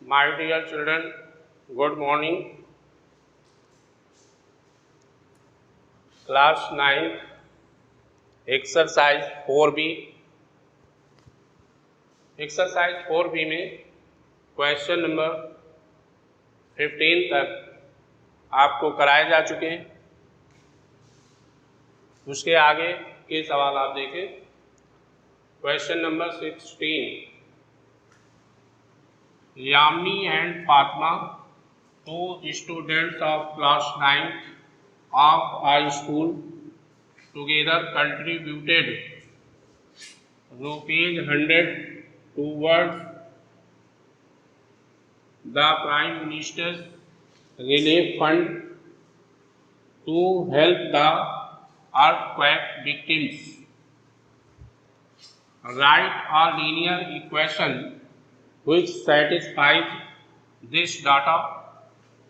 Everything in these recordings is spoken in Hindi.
My dear children, good morning. Class 9, exercise 4B. Exercise 4B में क्वेश्चन नंबर 15 तक आपको कराए जा चुके हैं। उसके आगे के सवाल आप देखें। Question number 16, Yamini and Fatima, two students of class 9 of a school, together contributed ₹100 towards the Prime Minister's Relief Fund to help the earthquake victims. Write a linear equation which satisfies this data.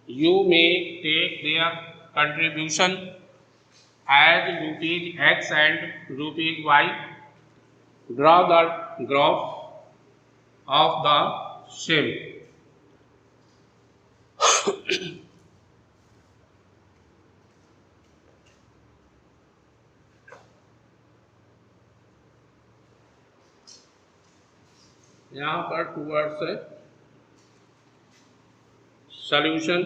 You may take their contribution as ₹X and ₹Y. Draw the graph of the same. यहाँ पर टूवर्ड्स है solution.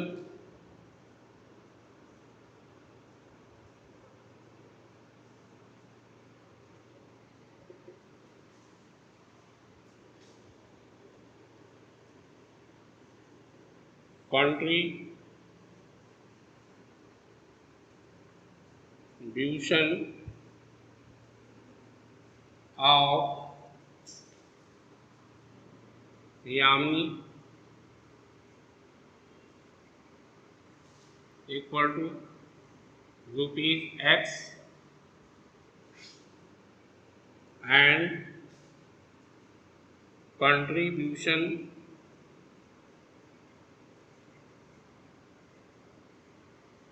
Contribution of Yamini equal to ₹X and contribution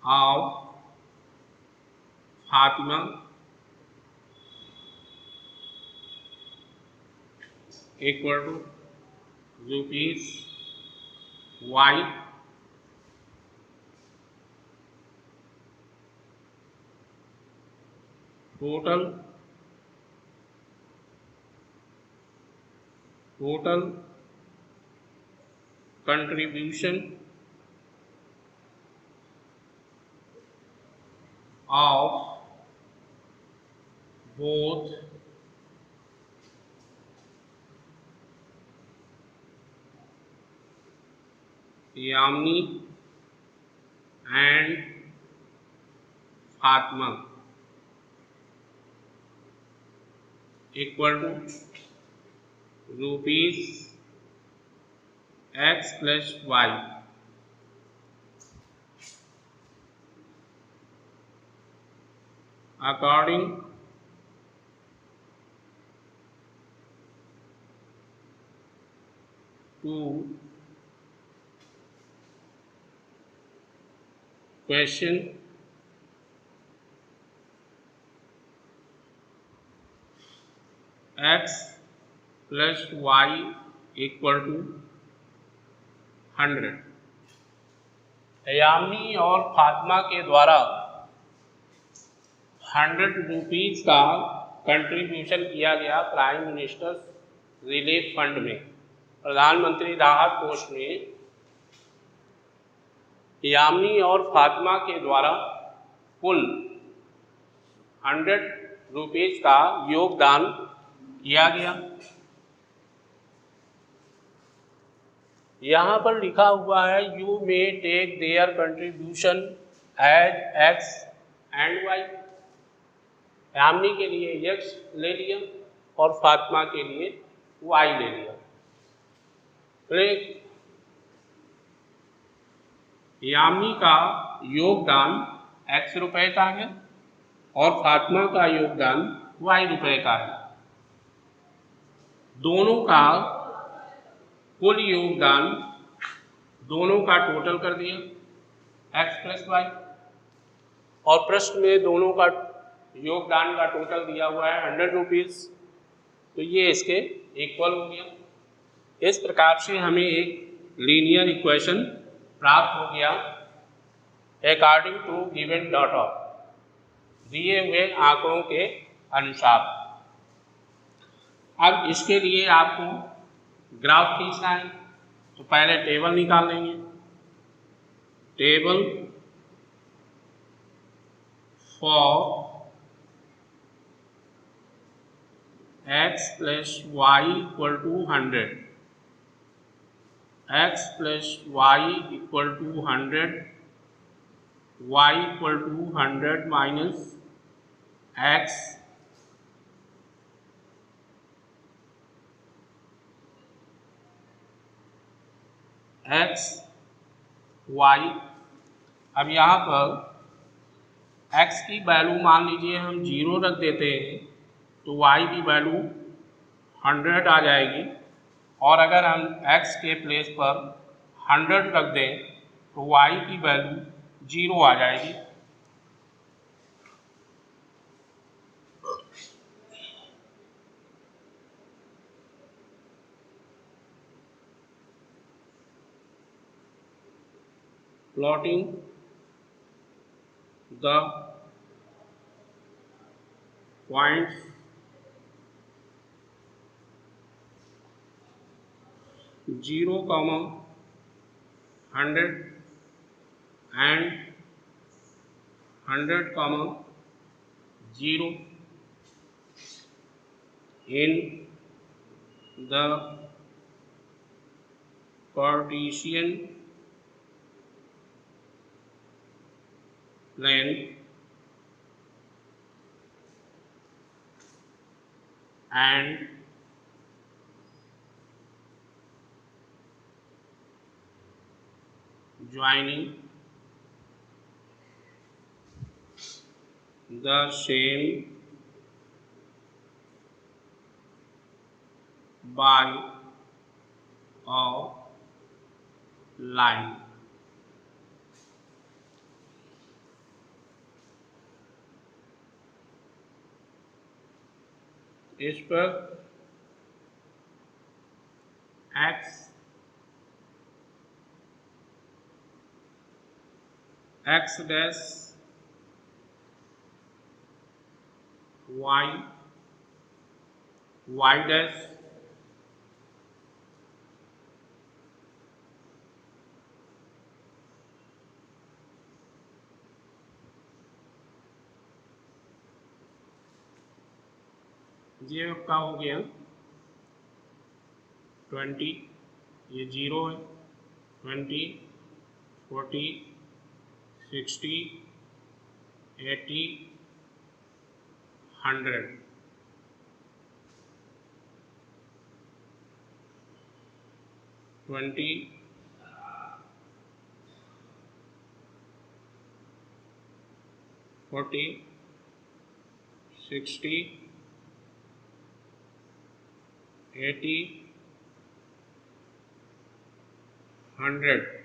of Fatima equal to ₹Y. Total contribution of both Yamini and Fatima equal to ₹X plus Y. According to question X plus Y equal to 100। Yamini और फातिमा के द्वारा ₹100 का कंट्रीब्यूशन किया गया प्राइम मिनिस्टर रिलीफ फंड में, प्रधानमंत्री राहत कोष में। यामिनी और फातिमा के द्वारा कुल ₹100 का योगदान किया गया। यहाँ पर लिखा हुआ है you may take their contribution as X and Y। Yamini के लिए X ले लिया और फातिमा के लिए Y ले लिया। यामिनी का योगदान X रुपए का है और फातिमा का योगदान Y रुपए का है। दोनों का कुल योगदान दोनों का टोटल कर दिया X plus Y, और प्रश्न में दोनों का योगदान का टोटल दिया हुआ है ₹100, तो ये इसके इक्वल हो गया। इस प्रकार से हमें एक लीनियर इक्वेशन प्राप्त हो गया अकॉर्डिंग टू गिवन डाटा, दिए हुए आंकड़ों के अनुसार। अब इसके लिए आपको ग्राफ खींचना है, तो पहले टेबल निकाल लेंगे। Table for x plus Y equal to 100, x plus Y equal to 100, y equal to 100 minus x x y। अब यहाँ पर x की वैल्यू मान लीजिए हम 0 रख देते हैं, तो y की वैल्यू 100 आ जाएगी, और अगर हम x के प्लेस पर 100 रख दें तो y की वैल्यू 0 आ जाएगी। Plotting the points zero comma 100 and 100 comma 0 in the Cartesian plane and joining the same by a line। इस पर x डैश y डैश ये आपका हो गया 20, ये 0 है, 20, 40, 60, 80, 100। 20, 40, 60, 80, 100।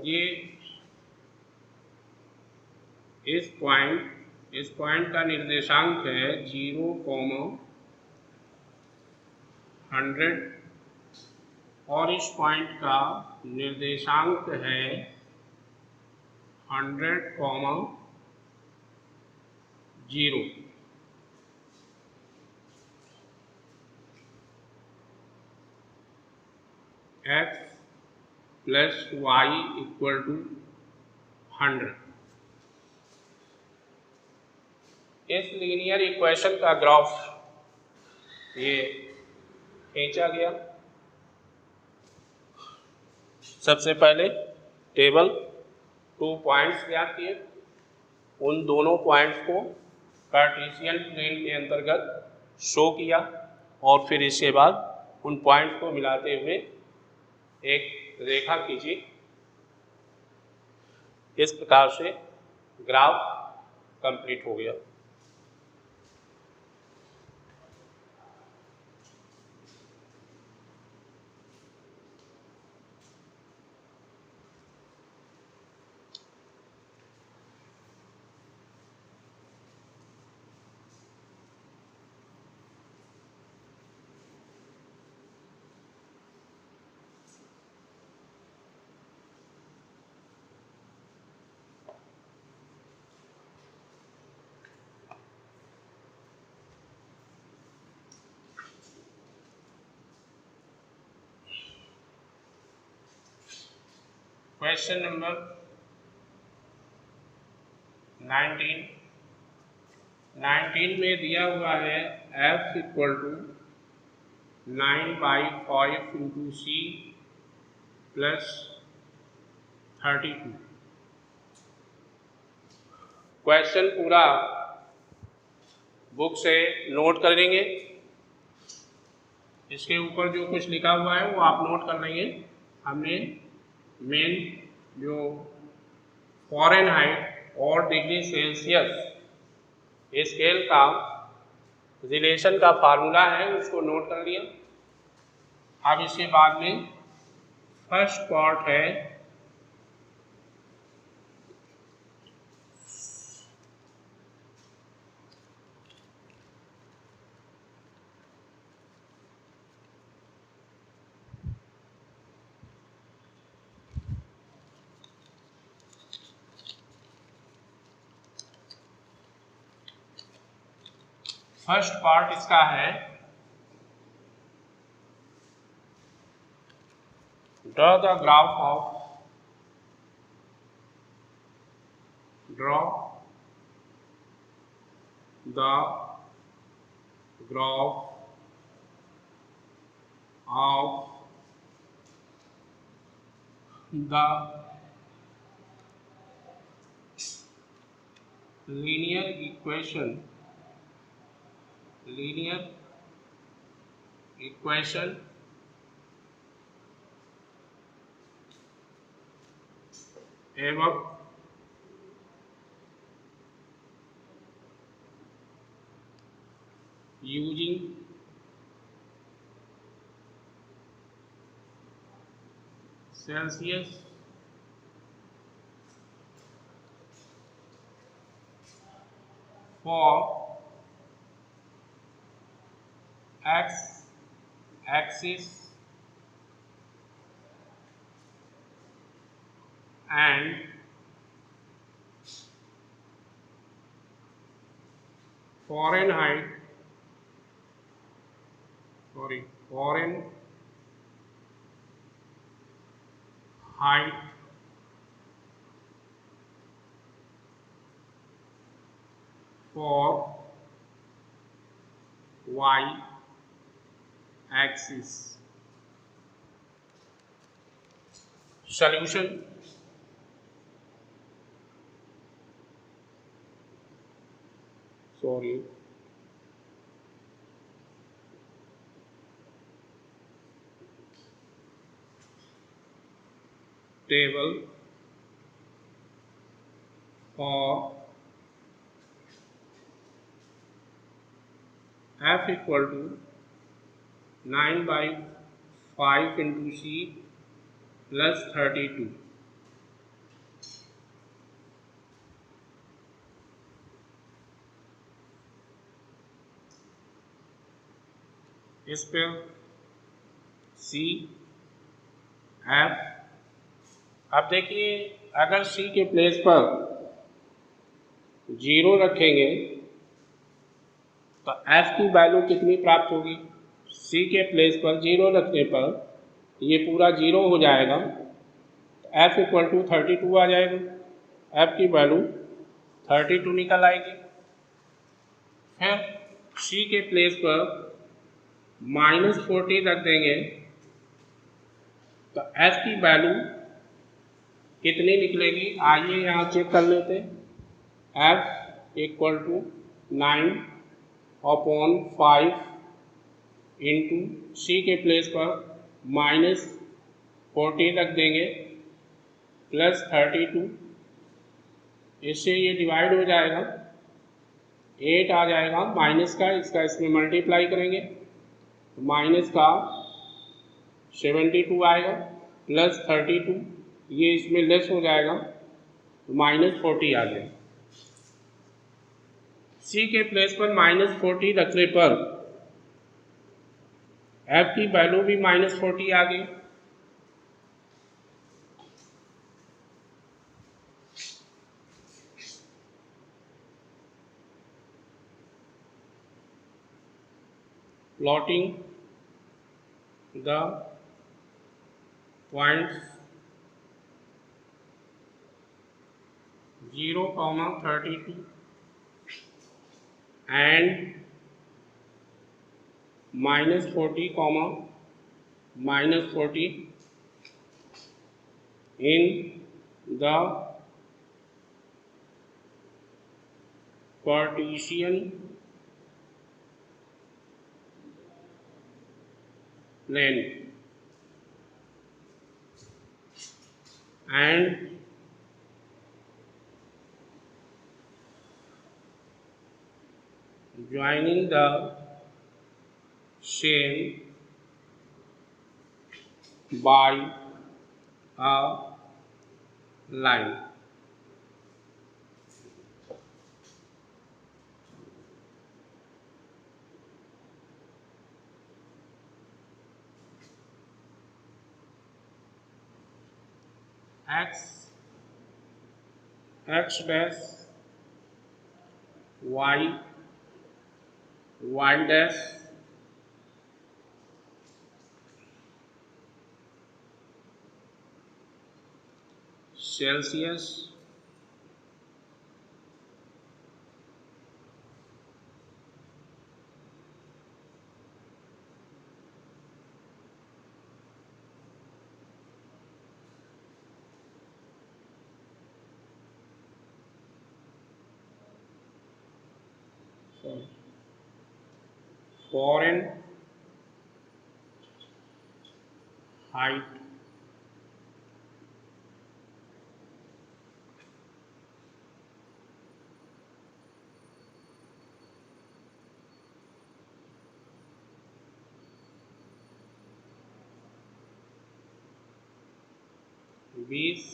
ये इस पॉइंट का निर्देशांक है 0,100 और इस पॉइंट का निर्देशांक है 100,0। x plus Y equal to 100। इस लीनियर इक्वेशन का ग्राफ ये खींचा गया। सबसे पहले टेबल 2 पॉइंट्स ज्ञात किए, उन दोनों पॉइंट्स को कार्टेशियन प्लेन के अंतर्गत शो किया, और फिर इसके बाद उन पॉइंट्स को मिलाते हुए एक रेखा खींची। इस प्रकार से ग्राफ कंप्लीट हो गया। क्वेश्चन नंबर 19 में दिया हुआ है f equal to 9/5 into C plus 32। Question पूरा बुक से नोट कर लेंगे। इसके ऊपर जो कुछ लिखा हुआ है वो आप नोट कर लेंगे। हमने मेन जो फ़ारेनहाइट और डिग्री सेल्सियस स्केल का रिलेशन का फार्मूला है उसको नोट कर लिया। अब इसके बाद में फर्स्ट पार्ट है फर्स्ट पार्ट इसका है draw the graph of the linear equation above using Celsius for x-axis and Fahrenheit for y-axis। Solution table for f equal to 9/5 into c plus 32। इस पे सी एफ। अब देखिए अगर सी के प्लेस पर 0 रखेंगे तो एफ की वैल्यू कितनी प्राप्त होगी? सी के प्लेस पर 0 रखने पर ये पूरा 0 हो जाएगा, एफ इक्वल टू 32 आ जाएगा। एफ की वैल्यू 32 निकल आएगी। फिर सी के प्लेस पर -14 रख देंगे तो एफ की वैल्यू कितनी निकलेगी? आइए यहाँ चेक कर लेते हैं। एफ इक्वल टू 9/5 इंटू सी के प्लेस पर -14 रख देंगे प्लस 32 इससे ये डिवाइड हो जाएगा, 8 आ जाएगा माइनस का, इसका इसमें मल्टीप्लाई करेंगे तो माइनस का 72 आएगा प्लस 32, ये इसमें लेस हो जाएगा तो माइनस 40 आ जाएगा। सी के प्लेस पर माइनस 40 रखने पर एफ की वैल्यू भी माइनस 40 आ गई। Plotting the points 0,32 and -40, -40 in the Cartesian plane and joining the same by a line. X dash y dash Celsius foreign height बीस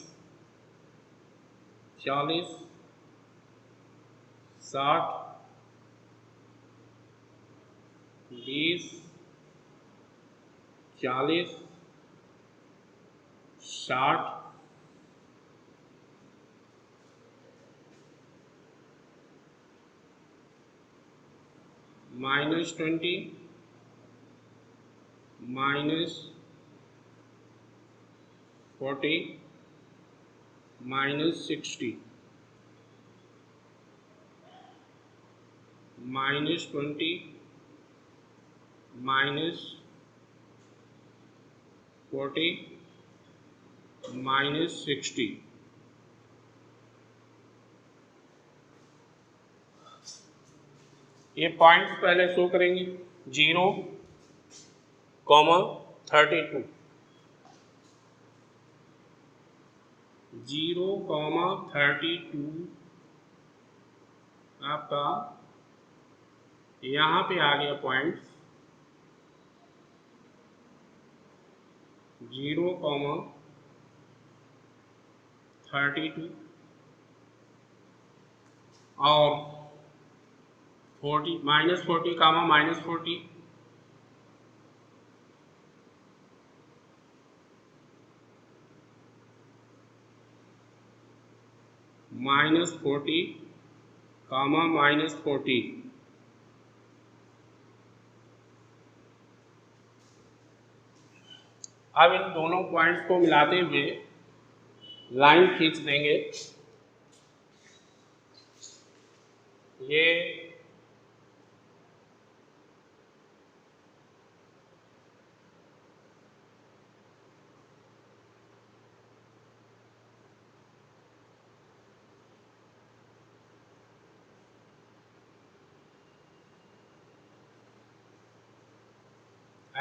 40 60 20 40 60 -20 -40 -60 -20 -40 -60। ये पॉइंट्स पहले शो करेंगे 0,32 0,32 आपका यहाँ पे आ गया पॉइंट्स 0,32 और 40 -40 -40 -40 -40। अब इन दोनों पॉइंट्स को मिलाते हुए लाइन खींच देंगे। ये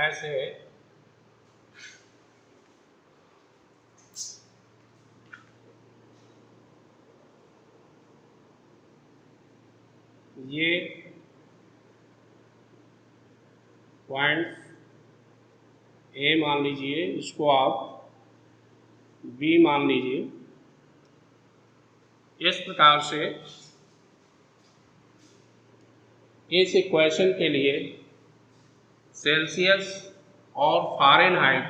ऐसे ये पॉइंट ए मान लीजिए, इसको आप बी मान लीजिए। इस प्रकार से इस इक्वेशन के लिए सेल्सियस और फ़ारेनहाइट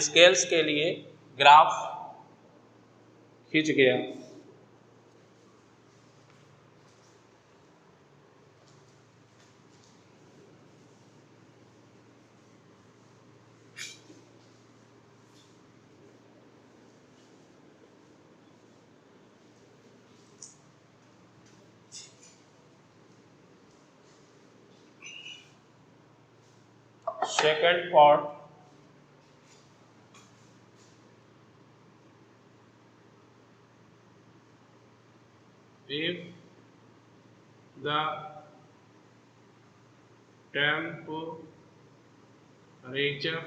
स्केल्स के लिए ग्राफ खींच गया। Second part, if the temperature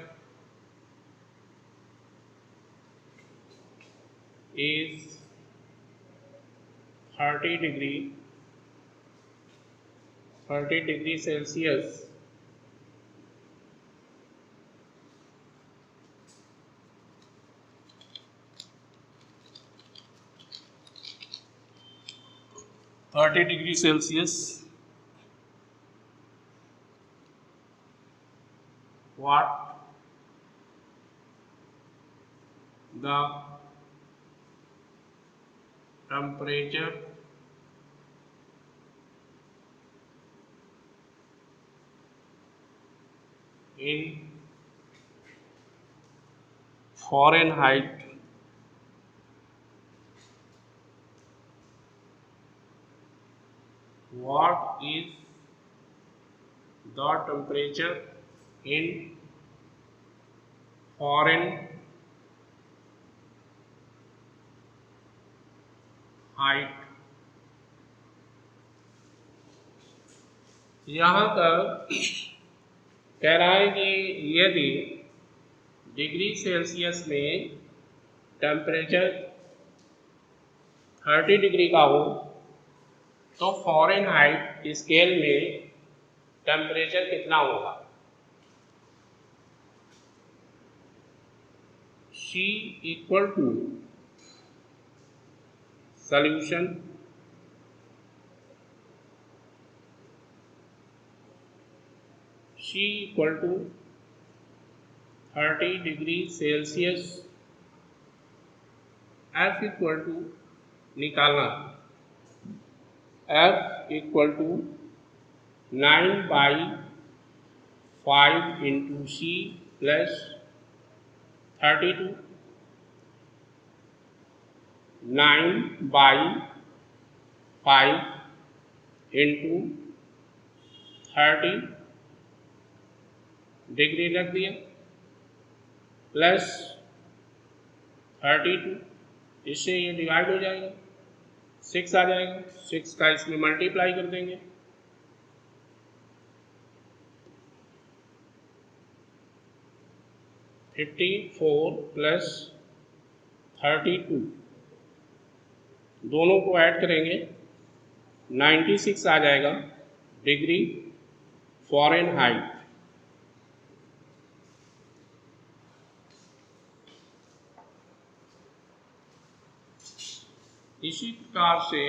is 30 degree Celsius, what the temperature in Fahrenheit what is the temperature in Fahrenheit यहाँ पर कह रहा है कि यदि डिग्री सेल्सियस में टेम्परेचर 30 डिग्री का हो तो फ़ारेनहाइट स्केल में टेम्परेचर कितना होगा। C equal to solution C equal to 30 degree Celsius, F equal to निकालना, F equal to 9/5 into C plus 32, 9/5 into 30 degree रख दिया प्लस 32, इससे ये डिवाइड हो जाएगा, 6 आ जाएगा, 6 का इसमें मल्टीप्लाई कर देंगे, 54 प्लस 32 दोनों को ऐड करेंगे 96 आ जाएगा डिग्री फ़ारेनहाइट। इसी प्रकार से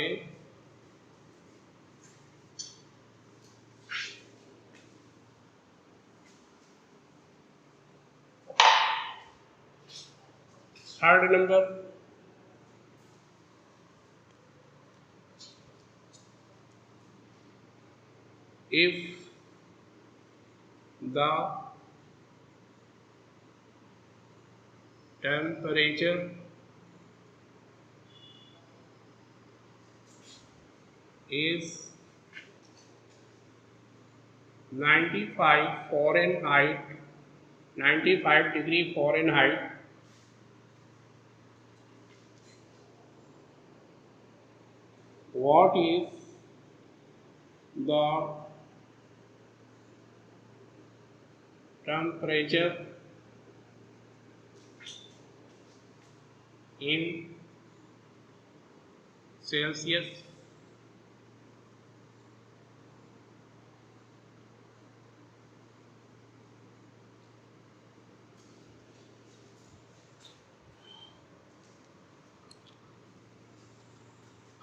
third number, if the temperature is 95 degree Fahrenheit, what is the temperature in Celsius?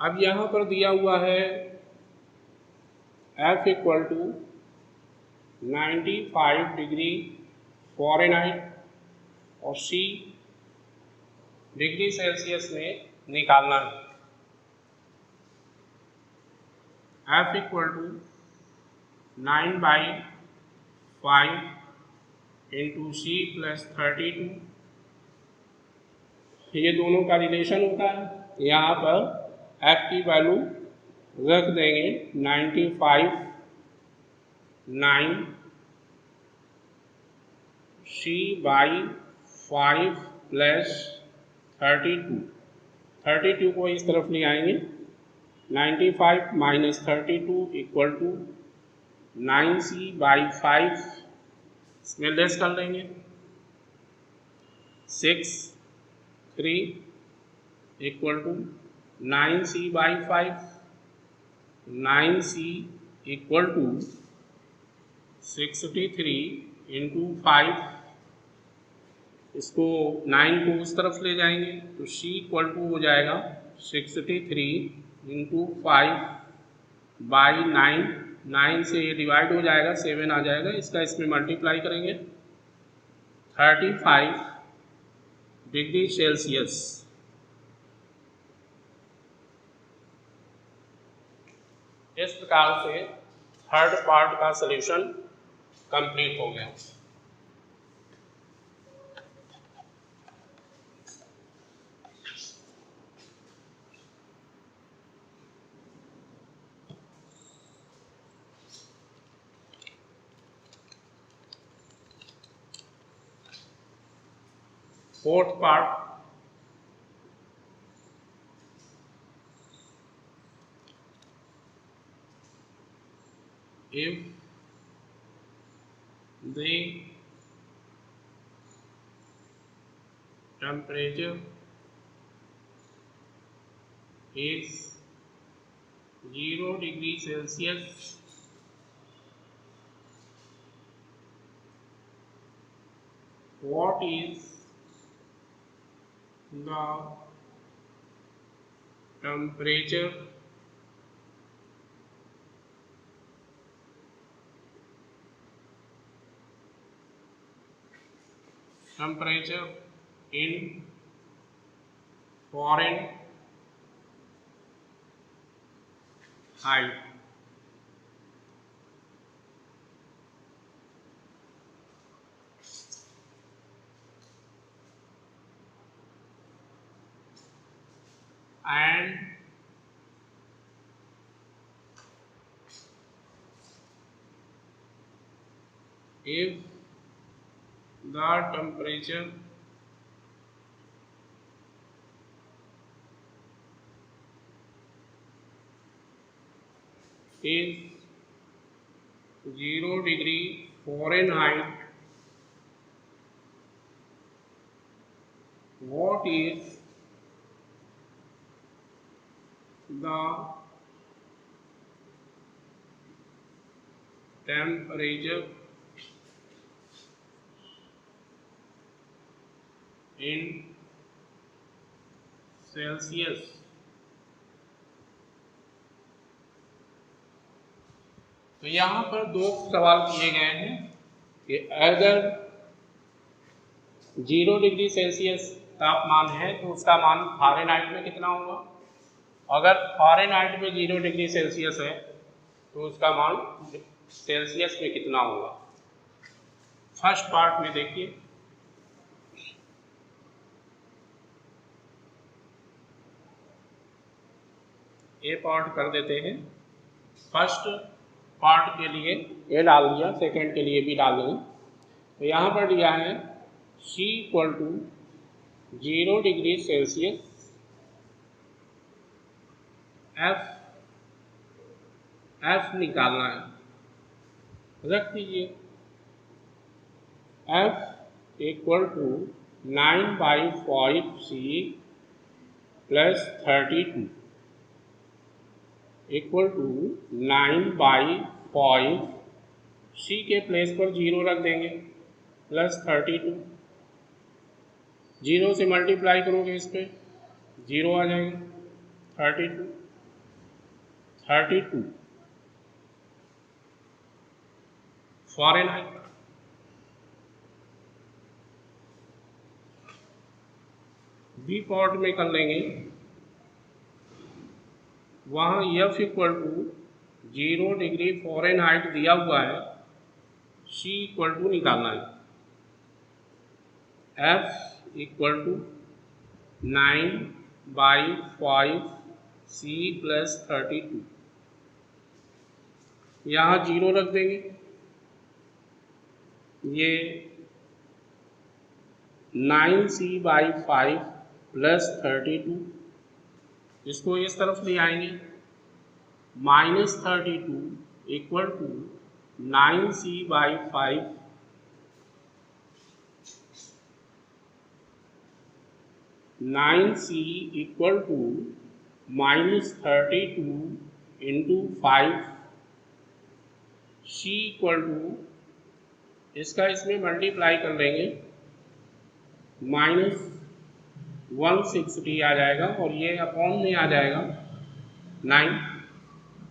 अब यहाँ पर दिया हुआ है F equal to 95 degree Fahrenheit और C डिग्री सेल्सियस में निकालना है। F equal to 9/5 into C plus 32, ये दोनों का रिलेशन होता है। यहाँ पर F की वैल्यू रख देंगे 95 9 C/5 प्लस 32 को इस तरफ ले आएंगे। 95 माइनस 32 इक्वल टू 9C/5, इसमें लेस कर लेंगे 6 3 equal to 9C/5, 9C equal to 63 into 5, इसको 9 को उस तरफ ले जाएंगे तो C इक्वल टू हो जाएगा 63 इंटू 5/9, 9 से ये डिवाइड हो जाएगा 7 आ जाएगा, इसका इसमें मल्टीप्लाई करेंगे 35 डिग्री सेल्सियस। इस प्रकार से थर्ड पार्ट का सॉल्यूशन कंप्लीट हो गया। Fourth part, if the temperature is 0 degree Celsius, what is the temperature in Fahrenheit? And if the temperature is 0 degree Fahrenheit, what is the temperature in Celsius? तो यहाँ पर दो सवाल किए गए हैं कि अगर 0 डिग्री सेल्सियस तापमान है तो उसका मान फ़ारेनहाइट में कितना होगा, अगर फ़ारेनहाइट में 0 डिग्री सेल्सियस है तो उसका मान सेल्सियस में कितना होगा। फर्स्ट पार्ट में देखिए, ए पार्ट कर देते हैं। फर्स्ट पार्ट के लिए ए डाल दिया, सेकंड के लिए भी डाल देंगे। तो यहाँ पर दिया है C equal to 0 degree Celsius, F निकालना है, रख दीजिए। F equal to 9/5 C plus 32 equal to 9/5, C के प्लेस पर 0 रख देंगे, प्लस 32, 0 से मल्टीप्लाई करोगे इस पर 0 आ जाएगा, 32 32 फ़ारेनहाइट। बी पार्ट में कर लेंगे, वहाँ F equal to 0 degree Fahrenheit दिया हुआ है, C इक्वल टू निकालना है। F equal to 9/5 C plus 32, यहाँ 0 रख देंगे, ये 9C/5 प्लस 32, इसको इस तरफ ले आएंगे, -32 equal to 9C/5 9C equal to -32 into 5, C equal to इसका इसमें मल्टीप्लाई कर लेंगे, -160 आ जाएगा और ये अपॉन में आ जाएगा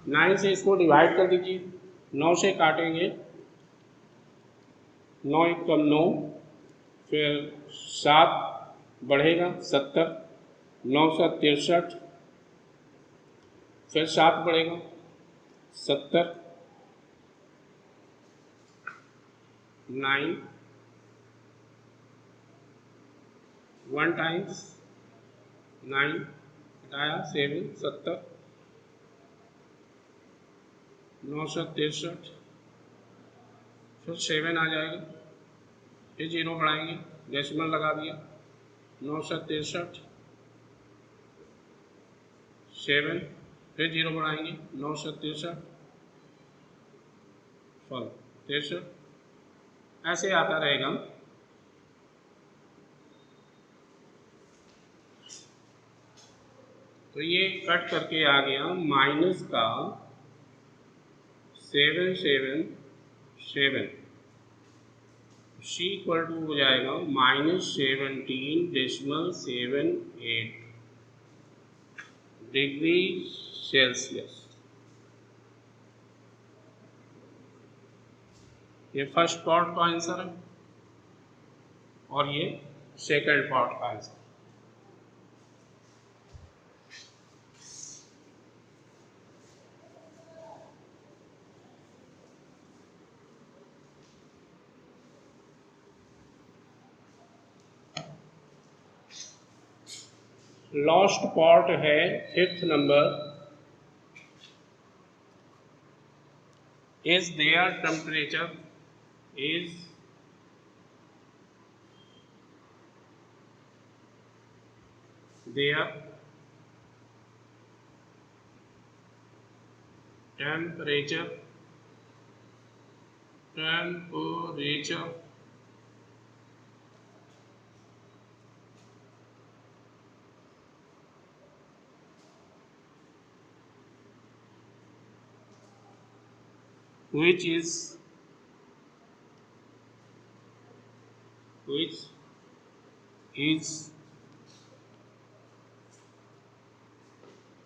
9 से इसको डिवाइड कर दीजिए, 9 से काटेंगे, 9 × 9, फिर 7 बढ़ेगा 70, 9 × 7 = 63, फिर 7 बढ़ेगा 70, 9 1 टाइम्स 9 हटाया 7 70, 9 × 7 = 63, फिर 7 आ जाएगा, फिर 0 बढ़ाएंगे, डेसिमल लगा दिया, 9 × 7 = 63, 7, फिर 0 बढ़ाएंगे, 9 × 7 = 63, ऐसे आता रहेगा। तो ये कट करके आ गया माइनस का 777, C इक्वल टू हो जाएगा -17.78 डिग्री सेल्सियस। ये फर्स्ट पार्ट का आंसर है और ये सेकंड पार्ट का आंसर। लास्ट पार्ट है 5th number, is there temperature is their temperature which is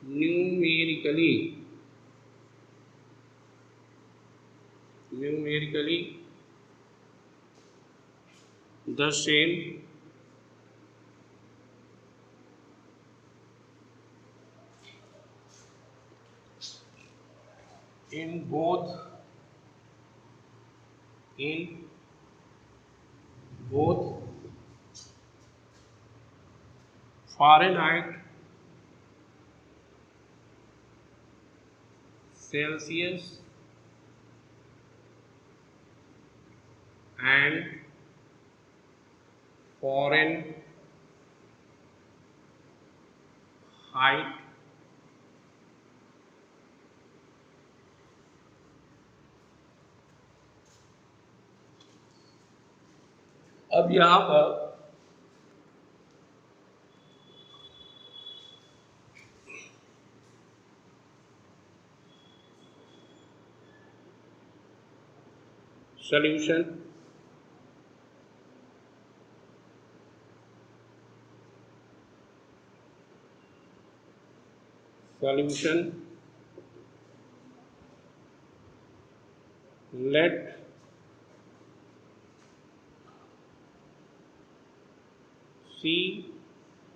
numerically the same in both Fahrenheit, Celsius and Fahrenheit, अब यहाँ पर solution, C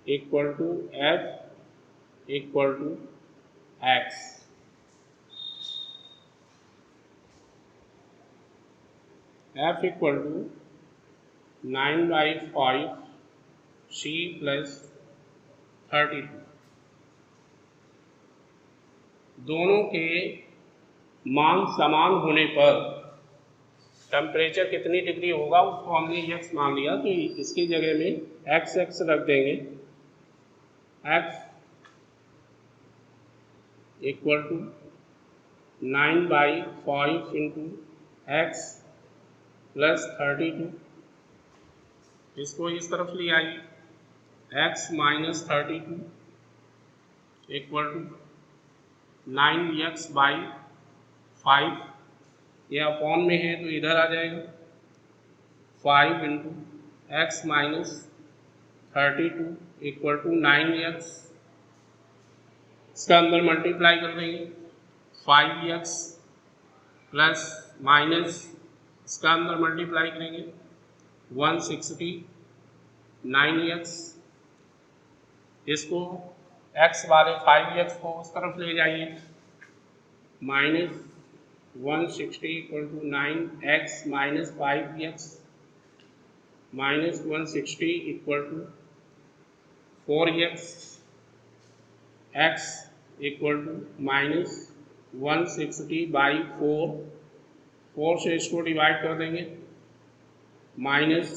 equal to F equal to X। F equal to 9/5 C plus 32। दोनों के मान समान होने पर टेम्परेचर कितनी डिग्री होगा उसको हमने x मान लिया, तो इसकी जगह में x रख देंगे। x equal to 9/5 into x plus 32। इसको इस तरफ ले आइए, x minus 32 equal to 9x/5, ये अपॉन में है तो इधर आ जाएगा 5 into X minus 32 equal to 9x। इसका अंदर मल्टीप्लाई कर देंगे 5x प्लस माइनस इसका अंदर मल्टीप्लाई करेंगे 160 9x। इसको x वाले 5x को उस तरफ ले जाइए, minus 160 equal to 9x minus 5x minus 160 equal to 4x। x equal to minus 160/4, 4 से इसको डिवाइड कर देंगे minus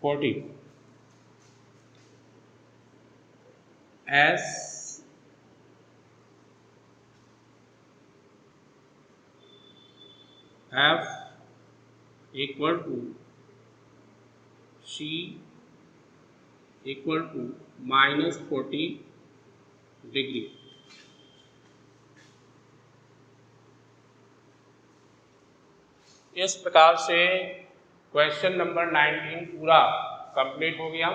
40। S F equal to C equal to minus 40 degree. इस प्रकार से क्वेश्चन नंबर 19 पूरा कंप्लीट हो गया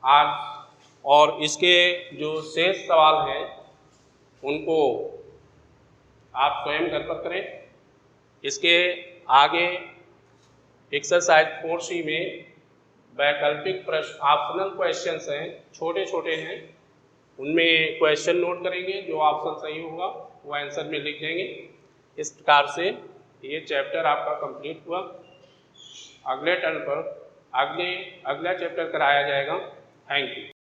आज, और इसके जो शेष सवाल हैं उनको आप स्वयं घर पर करें। इसके आगे एक्सरसाइज 4C में वैकल्पिक प्रश्न ऑप्शनल क्वेश्चंस हैं, छोटे छोटे हैं, उनमें क्वेश्चन नोट करेंगे, जो ऑप्शन सही होगा वो आंसर में लिख देंगे। इस प्रकार से ये चैप्टर आपका कंप्लीट हुआ। अगले टर्न पर अगला चैप्टर कराया जाएगा। Thank you.